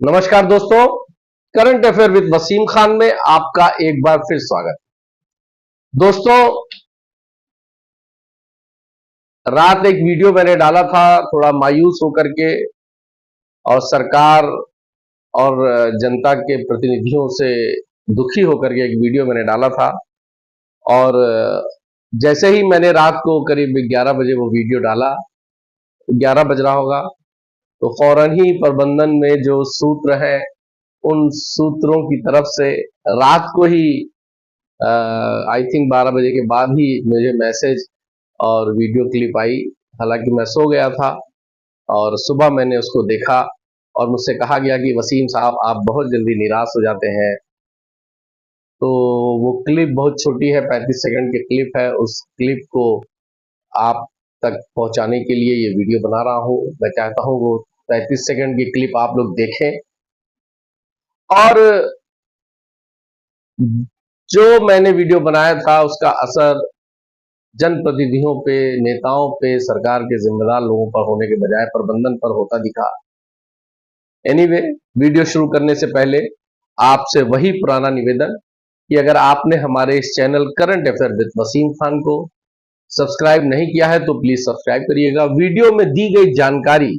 नमस्कार दोस्तों, current affair with Waseem Khan में आपका एक बार फिर स्वागत। दोस्तों, रात एक वीडियो मैंने डाला था थोड़ा मायूस होकर के, और सरकार और जनता के प्रतिनिधियों से दुखी होकर के एक वीडियो मैंने डाला था। और जैसे ही मैंने रात को करीब 11 बजे वो वीडियो डाला, 11 बज रहा होगा, तो फौरन ही प्रबंधन में जो सूत्र है उन सूत्रों की तरफ से रात को ही आई थिंक 12 बजे के बाद ही मुझे मैसेज और वीडियो क्लिप आई। हालांकि मैं सो गया था और सुबह मैंने उसको देखा और मुझसे कहा गया कि वसीम साहब आप बहुत जल्दी निराश हो जाते हैं। तो वो क्लिप बहुत छोटी है, 35 सेकंड की क्लिप है। उस क्लिप को आप तक पहुंचाने के लिए ये वीडियो बना रहा हूं। मैं चाहता हूं वो 35 सेकंड की क्लिप आप लोग देखें और जो मैंने वीडियो बनाया था उसका असर जनप्रतिनिधियों पे, नेताओं पे, सरकार के जिम्मेदार लोगों पर होने के बजाय प्रबंधन पर होता दिखा। एनीवे, वीडियो शुरू करने से पहले आपसे वही पुराना निवेदन कि अगर आपने हमारे इस channel current affair with Waseem Khan को सब्सक्राइब नहीं किया है तो प्लीज सब्सक्राइब करिएगा। वीडियो में दी गई जानकारी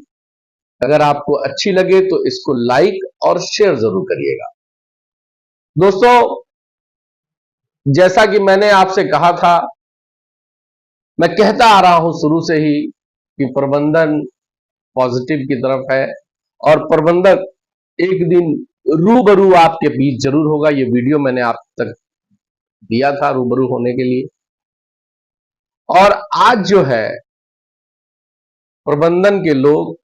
अगर आपको अच्छी लगे तो इसको लाइक और शेयर जरूर करिएगा। दोस्तों, जैसा कि मैंने आपसे कहा था, मैं कहता आ रहा हूं शुरू से ही कि प्रबंधन पॉजिटिव की तरफ है और प्रबंधक एक दिन रूबरू आपके बीच जरूर होगा। ये वीडियो मैंने आप तक दिया था रूबरू होने के लिए। और आज जो है प्रबंधन के लोग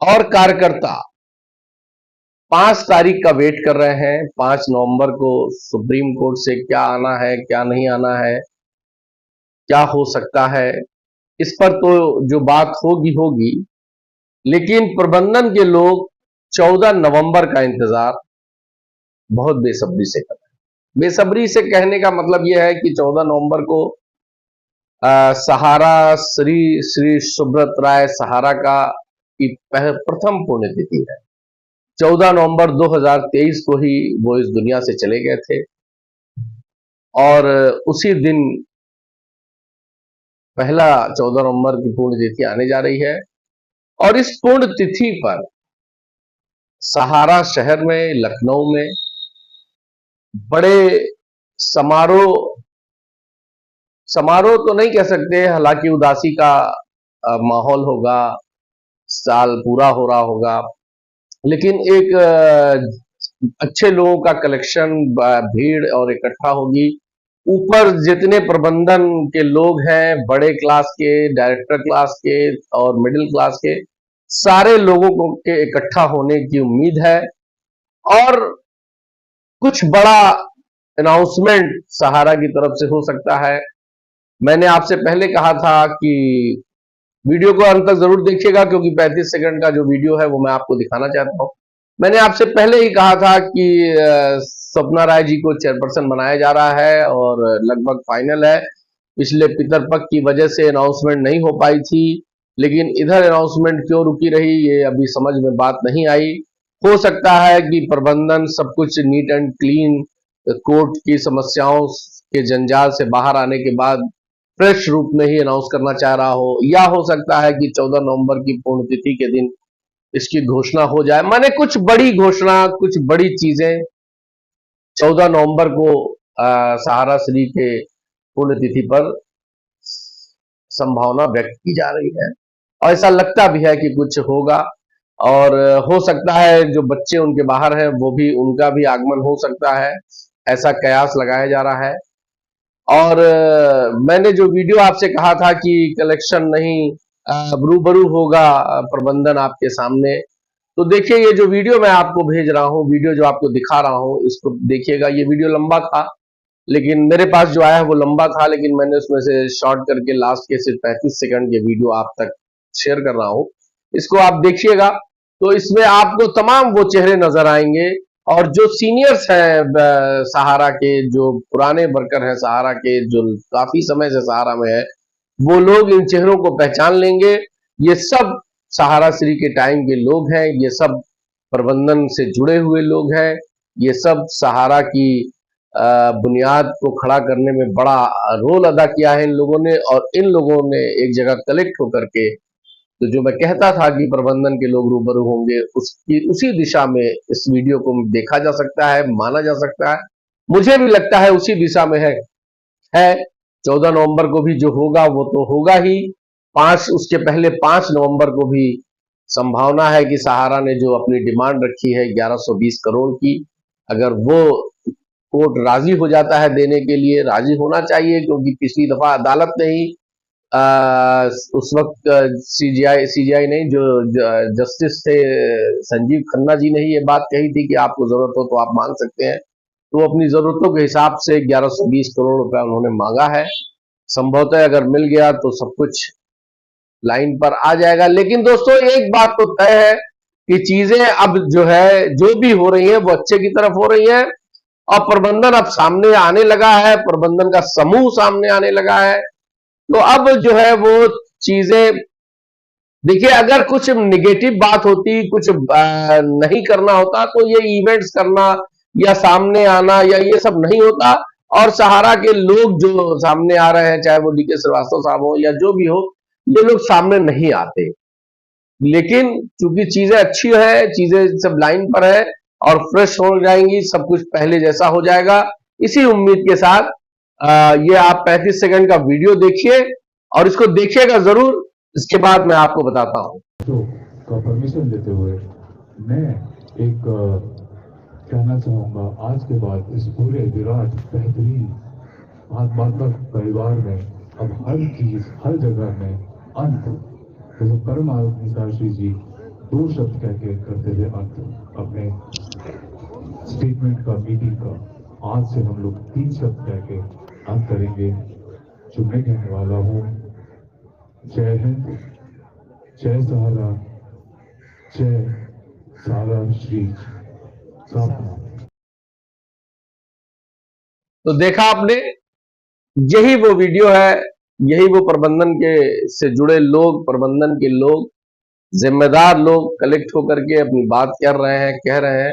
और कार्यकर्ता 5 तारीख का वेट कर रहे हैं। 5 नवंबर को सुप्रीम कोर्ट से क्या आना है, क्या नहीं आना है, क्या हो सकता है, इस पर तो जो बात होगी होगी। लेकिन प्रबंधन के लोग 14 नवंबर का इंतजार बहुत बेसब्री से कर रहे हैं। बेसब्री से कहने का मतलब यह है कि 14 नवंबर को सहारा श्री श्री सुब्रत राय सहारा का की प्रथम पुण्यतिथि है। 14 नवंबर 2023 को ही वो इस दुनिया से चले गए थे और उसी दिन पहला 14 नवंबर की पुण्यतिथि आने जा रही है। और इस पुण्यतिथि पर सहारा शहर में, लखनऊ में बड़े समारोह तो नहीं कह सकते, हालांकि उदासी का माहौल होगा, साल पूरा हो रहा होगा, लेकिन एक अच्छे लोगों का कलेक्शन, भीड़ और इकट्ठा होगी। ऊपर जितने प्रबंधन के लोग हैं, बड़े क्लास के, डायरेक्टर क्लास के और मिडिल क्लास के, सारे लोगों को के इकट्ठा होने की उम्मीद है। और कुछ बड़ा अनाउंसमेंट सहारा की तरफ से हो सकता है। मैंने आपसे पहले कहा था कि वीडियो को अंत तक जरूर देखिएगा, क्योंकि 35 सेकंड का जो वीडियो है वो मैं आपको दिखाना चाहता हूं। मैंने आपसे पहले ही कहा था कि सपना राय जी को चेयरपर्सन बनाया जा रहा है और लगभग फाइनल है। पिछले पितरपक्ष की वजह से अनाउंसमेंट नहीं हो पाई थी, लेकिन इधर अनाउंसमेंट क्यों रुकी रही ये अभी समझ में बात नहीं आई। हो सकता है कि प्रबंधन सब कुछ नीट एंड क्लीन, कोर्ट की समस्याओं के जंजाल से बाहर आने के बाद फ्रेश रूप में ही अनाउंस करना चाह रहा हो, या हो सकता है कि 14 नवंबर की पुण्यतिथि के दिन इसकी घोषणा हो जाए। माने कुछ बड़ी घोषणा, कुछ बड़ी चीजें 14 नवंबर को सहारा श्री के पुण्यतिथि पर संभावना व्यक्त की जा रही है और ऐसा लगता भी है कि कुछ होगा। और हो सकता है जो बच्चे उनके बाहर हैं वो भी, उनका भी आगमन हो सकता है, ऐसा कयास लगाया जा रहा है। और मैंने जो वीडियो आपसे कहा था कि कलेक्शन नहीं, रूबरू होगा प्रबंधन आपके सामने, तो देखिए ये जो वीडियो मैं आपको भेज रहा हूँ, वीडियो जो आपको दिखा रहा हूँ, इसको देखिएगा। ये वीडियो लंबा था, लेकिन मेरे पास जो आया है वो लंबा था, लेकिन मैंने उसमें से शॉर्ट करके लास्ट के सिर्फ 35 सेकंड के वीडियो आप तक शेयर कर रहा हूँ। इसको आप देखिएगा तो इसमें आपको तमाम वो चेहरे नजर आएंगे और जो सीनियर्स हैं सहारा के, जो पुराने वर्कर हैं सहारा के, जो काफी समय से सहारा में है, वो लोग इन चेहरों को पहचान लेंगे। ये सब सहारा श्री के टाइम के लोग हैं, ये सब प्रबंधन से जुड़े हुए लोग हैं, ये सब सहारा की बुनियाद को खड़ा करने में बड़ा रोल अदा किया है इन लोगों ने। और इन लोगों ने एक जगह कलेक्ट होकर के, तो जो मैं कहता था कि प्रबंधन के लोग रूबरू होंगे, उसकी उसी दिशा में इस वीडियो को देखा जा सकता है, माना जा सकता है। मुझे भी लगता है उसी दिशा में है। 14 नवंबर को भी जो होगा वो तो होगा ही, उसके पहले 5 नवंबर को भी संभावना है कि सहारा ने जो अपनी डिमांड रखी है 1120 करोड़ की, अगर वो कोर्ट राजी हो जाता है देने के लिए, राजी होना चाहिए, क्योंकि पिछली दफा अदालत ने ही उस वक्त सीजीआई नहीं, जो जस्टिस थे संजीव खन्ना जी ने ही ये बात कही थी कि आपको जरूरत हो तो आप मांग सकते हैं। तो अपनी जरूरतों के हिसाब से 1120 करोड़ रुपया उन्होंने मांगा है। संभवतः अगर मिल गया तो सब कुछ लाइन पर आ जाएगा। लेकिन दोस्तों एक बात तो तय है कि चीजें अब जो है, जो भी हो रही है वो अच्छे की तरफ हो रही है, और प्रबंधन अब सामने आने लगा है, प्रबंधन का समूह सामने आने लगा है। तो अब जो है वो चीजें, देखिए अगर कुछ निगेटिव बात होती, कुछ नहीं करना होता, तो ये इवेंट्स करना या सामने आना या ये सब नहीं होता, और सहारा के लोग जो सामने आ रहे हैं, चाहे वो डीके श्रीवास्तव साहब हो या जो भी हो, ये लोग सामने नहीं आते। लेकिन चूंकि चीजें अच्छी है, चीजें सब लाइन पर है और फ्रेश हो जाएंगी, सब कुछ पहले जैसा हो जाएगा, इसी उम्मीद के साथ ये आप 35 सेकंड का वीडियो देखिए और इसको देखिएगा जरूर। इसके बाद मैं आपको बताता हूं। तो का परमिशन देते हुए मैं एक कहना चाहूंगा, आज के बाद इस पूरे विराट बेहतरीन आत्मात्मक परिवार में अब हर चीज हर जगह में अंत, जैसे परम श्री जी 2 शब्द कह के करते थे अंत अपने स्टेटमेंट का, मीटिंग का, आज से हम लोग 3 शब्द कह के अंत करेंगे। जो मैं कहने वाला हूँ, जय हिंद, जय सहारा, जय सहारा श्री। तो देखा आपने, यही वो वीडियो है, यही वो प्रबंधन के से जुड़े लोग, प्रबंधन के लोग, जिम्मेदार लोग कलेक्ट होकर के अपनी बात कर रहे हैं, कह रहे हैं।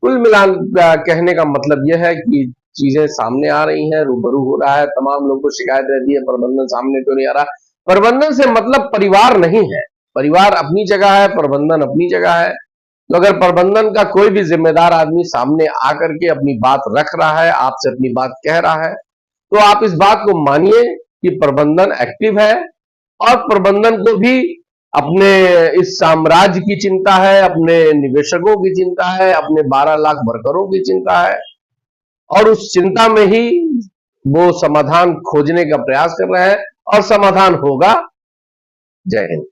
कुल मिलान कहने का मतलब यह है कि चीजें सामने आ रही हैं, रूबरू हो रहा है, तमाम लोगों को शिकायत रहती है प्रबंधन सामने क्यों नहीं आ रहा। प्रबंधन से मतलब परिवार नहीं है, परिवार अपनी जगह है, प्रबंधन अपनी जगह है। तो अगर प्रबंधन का कोई भी जिम्मेदार आदमी सामने आकर के अपनी बात रख रहा है, आपसे अपनी बात कह रहा है, तो आप इस बात को मानिए कि प्रबंधन एक्टिव है, और प्रबंधन को भी अपने इस साम्राज्य की चिंता है, अपने निवेशकों की चिंता है, अपने 12 लाख वर्करों की चिंता है, और उस चिंता में ही वो समाधान खोजने का प्रयास कर रहे हैं, और समाधान होगा। जय हिंद।